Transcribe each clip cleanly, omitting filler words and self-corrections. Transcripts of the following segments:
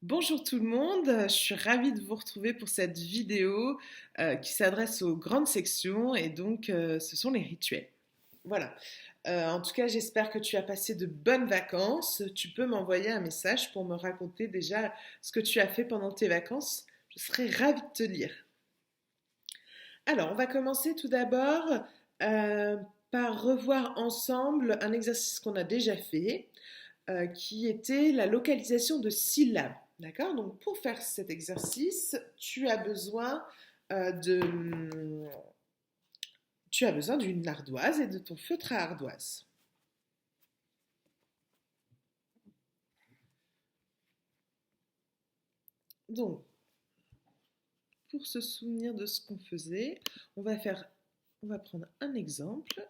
Bonjour tout le monde, je suis ravie de vous retrouver pour cette vidéo qui s'adresse aux grandes sections et donc ce sont les rituels. Voilà. En tout cas, j'espère que tu as passé de bonnes vacances. Tu peux m'envoyer un message pour me raconter déjà ce que tu as fait pendant tes vacances. Je serai ravie de te lire. Alors, on va commencer tout d'abord euh, par revoir ensemble un exercice qu'on a déjà fait, qui était la localisation de syllabes. D'accord? Donc, pour faire cet exercice, euh, de, tu as besoin d'une ardoise et de ton feutre à ardoise. Donc, pour se souvenir de ce qu'on faisait, on va prendre un exemple.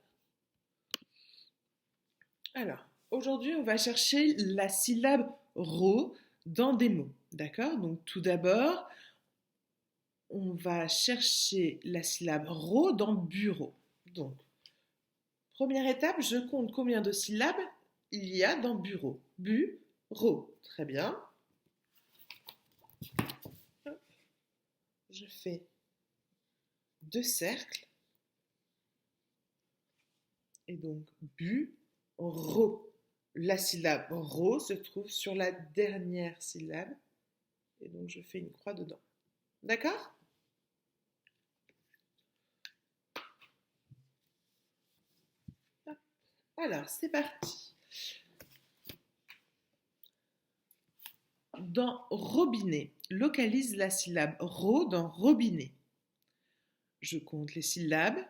Alors, aujourd'hui, on va chercher la syllabe ro dans des mots. D'accord? Donc, tout d'abord, on va chercher la syllabe ro dans bureau. Donc, première étape, je compte combien de syllabes il y a dans bureau. Bureau. Très bien. Je fais deux cercles. Et donc, ro. La syllabe ro se trouve sur la dernière syllabe. Et donc, je fais une croix dedans. D'accord? Alors, c'est parti. Dans robinet, localise la syllabe ro dans robinet. Je compte les syllabes.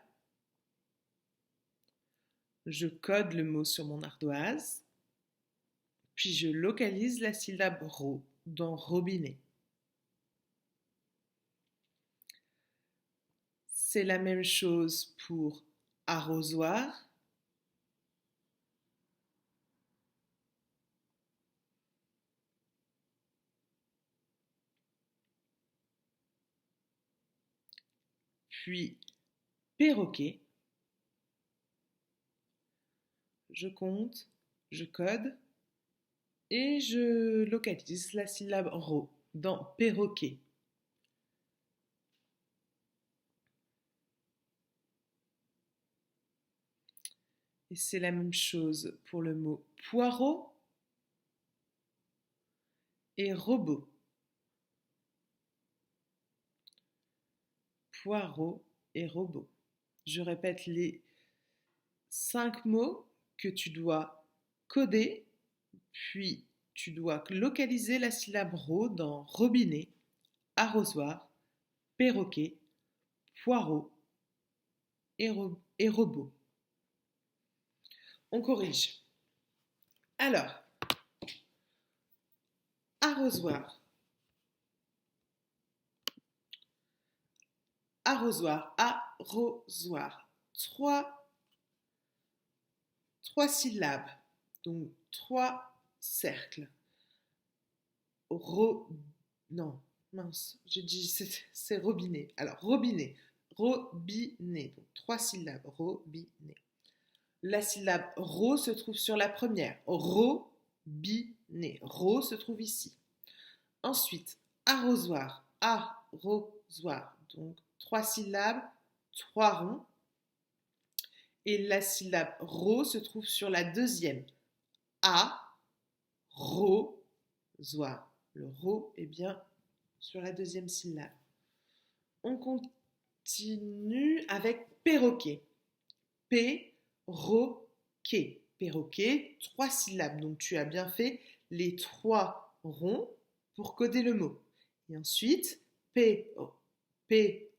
Je code le mot sur mon ardoise. Puis je localise la syllabe ro dans robinet. C'est la même chose pour arrosoir. Puis perroquet. Je compte, je code et je localise la syllabe ro dans perroquet. Et c'est la même chose pour le mot poireau et robot. Poireau et robot. Je répète les 5 mots que tu dois coder, puis tu dois localiser la syllabe ro dans robinet, arrosoir, perroquet, poireau et robot. On corrige. Alors, arrosoir. Arrosoir, arrosoir. Trois syllabes, donc trois cercles. Non, mince, j'ai dit c'est robinet. Alors, robinet, robinet, donc trois syllabes, robinet. La syllabe ro se trouve sur la première, robinet. Ro se trouve ici. Ensuite, arrosoir, arrosoir, donc trois syllabes, trois ronds. Et la syllabe ro se trouve sur la deuxième, arrosoir. Le ro est bien sur la deuxième syllabe. On continue avec perroquet. Perroquet. Perroquet, trois syllabes. Donc tu as bien fait les trois ronds pour coder le mot. Et ensuite, perroquet.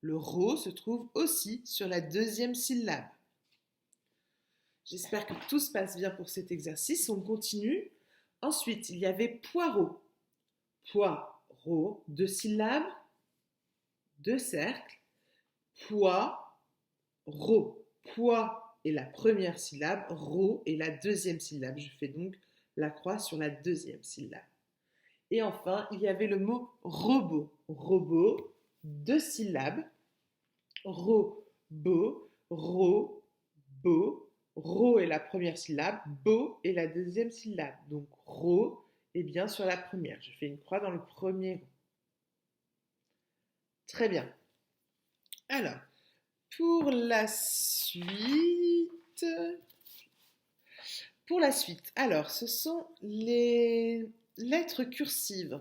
Le ro se trouve aussi sur la deuxième syllabe. J'espère que tout se passe bien pour cet exercice. On continue. Ensuite, il y avait poireau. Poireau, deux syllabes, deux cercles. Poireau. Poids est la première syllabe, ro est la deuxième syllabe. Je fais donc la croix sur la deuxième syllabe. Et enfin, il y avait le mot robot. Robot, deux syllabes. Robot, ro est la première syllabe, bo est la deuxième syllabe. Donc ro est bien sur la première. Je fais une croix dans le premier rang. Très bien. Alors, pour la suite, alors, ce sont les lettres cursives.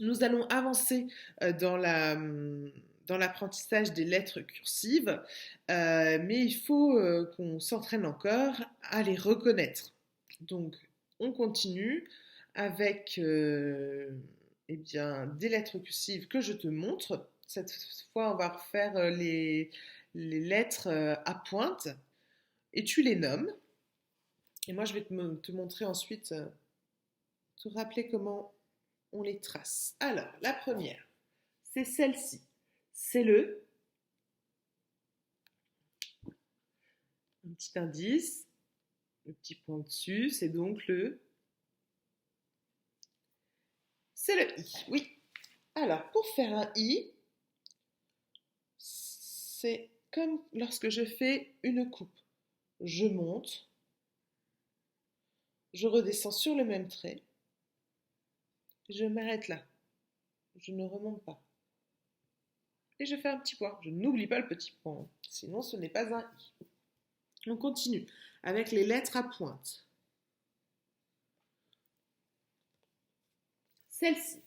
Nous allons avancer dans l'apprentissage des lettres cursives, mais il faut qu'on s'entraîne encore à les reconnaître. Donc, on continue avec eh bien, des lettres cursives que je te montre. Cette fois, on va refaire les lettres à pointe et tu les nommes. Et moi, je vais te montrer ensuite, te rappeler comment on les trace. Alors, la première, c'est celle-ci. C'est un petit indice, le petit point dessus, c'est donc c'est le I, oui. Alors, pour faire un I, c'est comme lorsque je fais une coupe. Je monte, je redescends sur le même trait, je m'arrête là. Je ne remonte pas. Et je fais un petit point. Je n'oublie pas le petit point, sinon ce n'est pas un I. On continue avec les lettres à pointe. Celle-ci.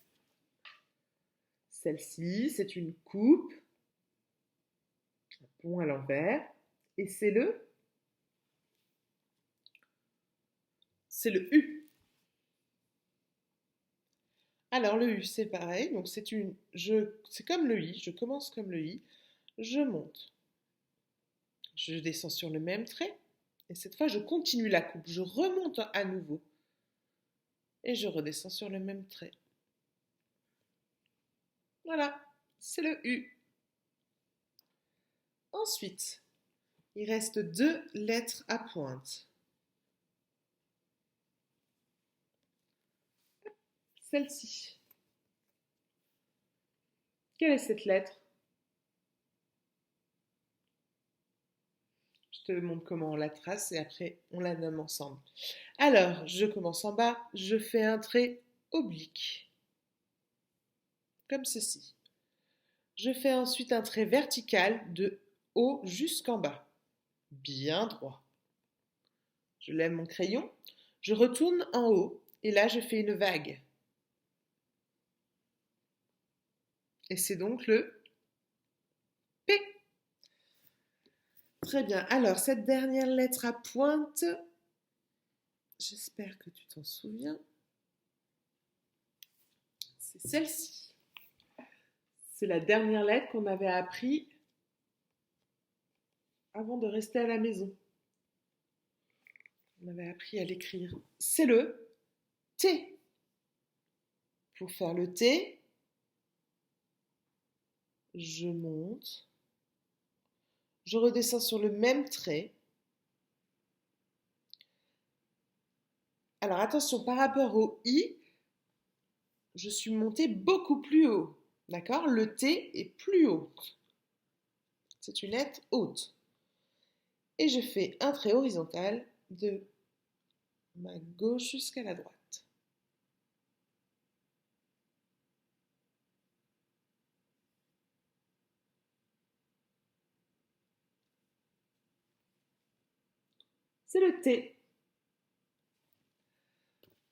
Celle-ci, c'est une coupe, un pont à l'envers, et c'est le U. Alors le U, c'est pareil, donc c'est comme le I, je commence comme le I, je monte, je descends sur le même trait, et cette fois je continue la coupe, je remonte à nouveau, et je redescends sur le même trait. Voilà, c'est le U. Ensuite, il reste 2 lettres à pointe. Celle-ci. Quelle est cette lettre? Je te montre comment on la trace et après on la nomme ensemble. Alors, je commence en bas, je fais un trait oblique, comme ceci. Je fais ensuite un trait vertical de haut jusqu'en bas, bien droit. Je lève mon crayon, je retourne en haut et là je fais une vague. Et c'est donc le P. Très bien. Alors, cette dernière lettre à pointe, j'espère que tu t'en souviens, c'est celle-ci. C'est la dernière lettre qu'on avait appris avant de rester à la maison. On avait appris à l'écrire. C'est le T. Pour faire le T, je monte, je redescends sur le même trait. Alors attention, par rapport au I, je suis montée beaucoup plus haut. D'accord? Le T est plus haut. C'est une lettre haute. Et je fais un trait horizontal de ma gauche jusqu'à la droite. C'est le T.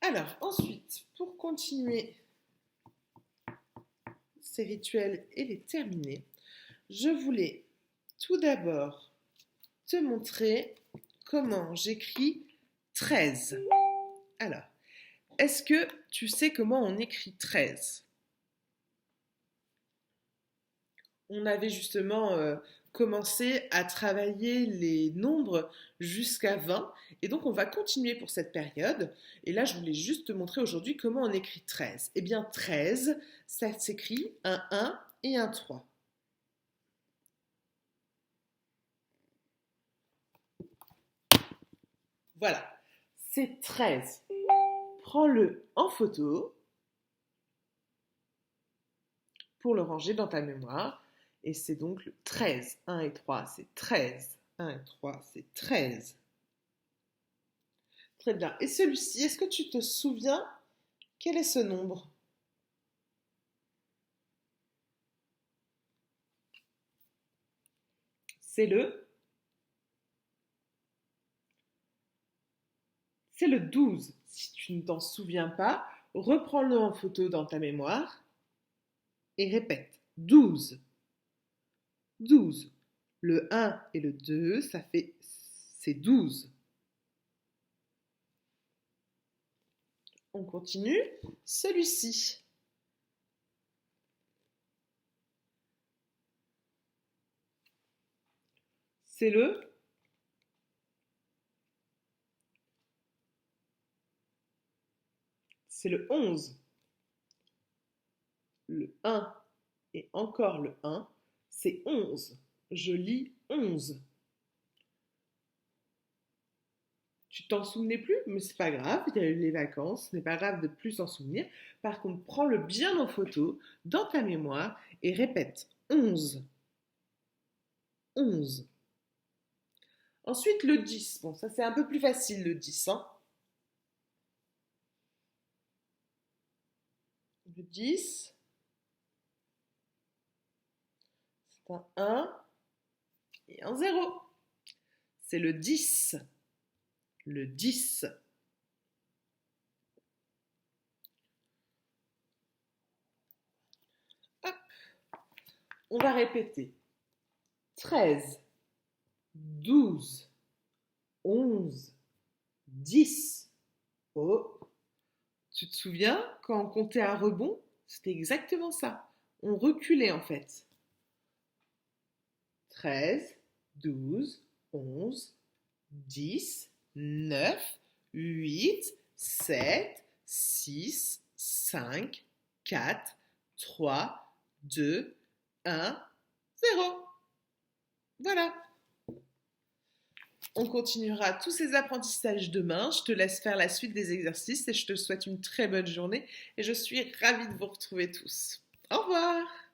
Alors, ensuite, pour continuer ces rituels et les terminer, je voulais tout d'abord te montrer comment j'écris 13. Alors, est-ce que tu sais comment on écrit 13? On avait justement commencé à travailler les nombres jusqu'à 20 et donc on va continuer pour cette période. Et là, je voulais juste te montrer aujourd'hui comment on écrit 13. Eh bien, 13, ça s'écrit un 1 et un 3. Voilà, c'est 13. Prends-le en photo pour le ranger dans ta mémoire. Et c'est donc le 13. 1 et 3, c'est 13. 1 et 3, c'est 13. Très bien. Et celui-ci, est-ce que tu te souviens Quel est ce nombre? C'est le C'est le 12. Si tu ne t'en souviens pas, reprends-le en photo dans ta mémoire et répète. 12. 12. Le 1 et le 2, c'est 12. On continue. Celui-ci. C'est le 11. Le 1 et encore le 1, c'est 11. Je lis 11. Tu t'en souvenais plus, mais c'est pas grave, il y a eu les vacances, ce n'est pas grave de plus s'en souvenir. Par contre, prends-le bien en photo, dans ta mémoire, et répète 11. 11. Ensuite, le 10. Bon, ça c'est un peu plus facile, le 10. Hein. Le 10, c'est un 1 et un 0. C'est le 10. Le 10. Hop. On va répéter. 13, 12, 11, 10. Oh, tu te souviens quand on comptait à rebond? C'était exactement ça. On reculait en fait. 13, 12, 11, 10, 9, 8, 7, 6, 5, 4, 3, 2, 1, 0. Voilà. On continuera tous ces apprentissages demain. Je te laisse faire la suite des exercices et je te souhaite une très bonne journée et je suis ravie de vous retrouver tous. Au revoir!